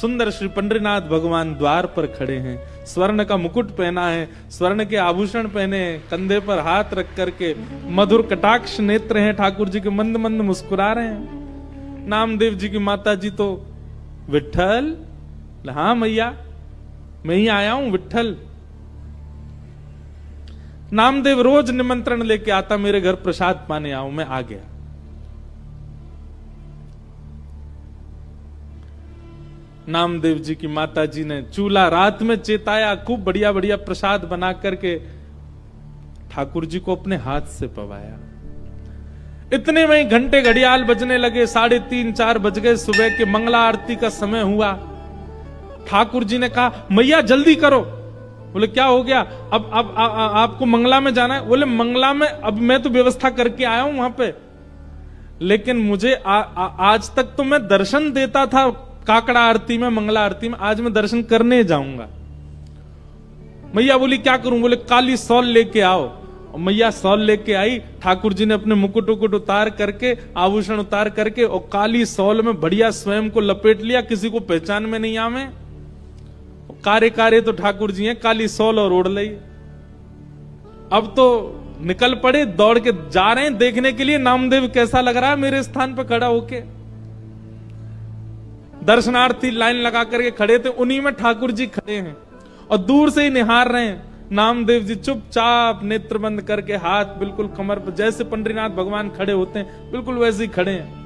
सुंदर श्री पंडरीनाथ भगवान द्वार पर खड़े हैं, स्वर्ण का मुकुट पहना है, स्वर्ण के आभूषण पहने हैं, कंधे पर हाथ रख करके मधुर कटाक्ष नेत्र हैं ठाकुर जी के, मंद मंद मुस्कुरा रहे हैं। नामदेव जी की माता जी तो विट्ठल, हाँ मैया मैं ही आया हूं विट्ठल। नामदेव रोज निमंत्रण लेके आता, मेरे घर प्रसाद पाने आओ, मैं आ गया। नामदेव जी की माता जी ने चूल्हा रात में चेताया, खूब बढ़िया बढ़िया प्रसाद बना करके ठाकुर जी को अपने हाथ से पवाया। इतने में ही घंटे घड़ियाल बजने लगे, 3:30-4 बज गए, सुबह के मंगला आरती का समय हुआ। ठाकुर जी ने कहा मैया जल्दी करो। बोले क्या हो गया? अब आपको मंगला में जाना है? बोले मंगला में अब मैं तो व्यवस्था करके आया हूं वहां पे, लेकिन मुझे आज तक तो मैं दर्शन देता था काकड़ा आरती में, मंगला आरती में, आज मैं दर्शन करने जाऊंगा। मैया बोली क्या करूं? बोले काली सौल लेके आओ। और मैया सौल लेके आई। ठाकुर जी ने अपने मुकुट उकुट उतार करके, आभूषण उतार करके, और काली सौल में बढ़िया स्वयं को लपेट लिया, किसी को पहचान में नहीं आवे। कारे कारे तो ठाकुर जी हैं, काली सौल और ओढ़ ली। अब तो निकल पड़े, दौड़ के जा रहे हैं देखने के लिए नामदेव कैसा लग रहा है मेरे स्थान पर खड़ा होके। दर्शनार्थी लाइन लगा करके खड़े थे, उन्हीं में ठाकुर जी खड़े हैं और दूर से ही निहार रहे हैं। नामदेव जी चुपचाप नेत्र बंद करके, हाथ बिल्कुल कमर पर, जैसे पंडरीनाथ भगवान खड़े होते हैं बिल्कुल वैसे ही खड़े हैं।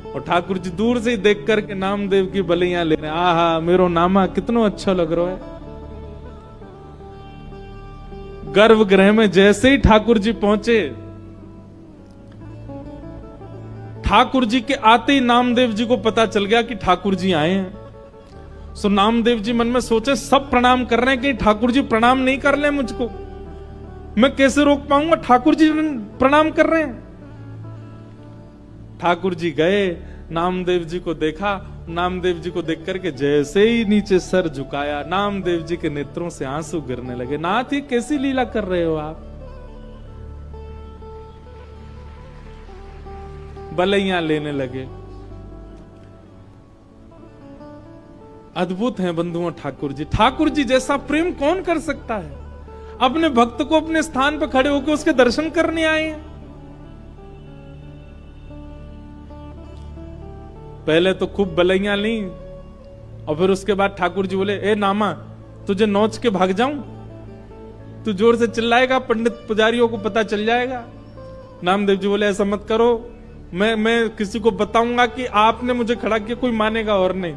और ठाकुर जी दूर से ही देख करके नामदेव की बलियां ले रहे हैं। आहा मेरो नामा कितना अच्छा लग रहा है। गर्भगृह में जैसे ही ठाकुर जी पहुंचे, ठाकुर जी के आते ही नामदेव जी को पता चल गया कि ठाकुर जी आए हैं। सो नामदेव जी मन में सोचे सब प्रणाम कर रहे हैं कि ठाकुर जी प्रणाम नहीं कर ले मुझको, मैं कैसे रोक पाऊंगा? ठाकुर जी प्रणाम कर रहे हैं। ठाकुर जी गए, नामदेव जी को देखा, नामदेव जी को देख करके जैसे ही नीचे सर झुकाया, नामदेव जी के नेत्रों से आंसू गिरने लगे। नाथ ये कैसी लीला कर रहे हो आप? बलैया लेने लगे। अद्भुत हैं बंधुओं ठाकुर जी। ठाकुर जी जैसा प्रेम कौन कर सकता है? अपने भक्त को अपने स्थान पर खड़े होकर उसके दर्शन करने आए हैं। पहले तो खूब बलैया ली, और फिर उसके बाद ठाकुर जी बोले ए नामा तुझे नोच के भाग जाऊं? तू जोर से चिल्लाएगा, पंडित पुजारियों को पता चल जाएगा। नामदेव जी बोले ऐसा मत करो, मैं किसी को बताऊंगा कि आपने मुझे खड़ा किया, कोई मानेगा और नहीं।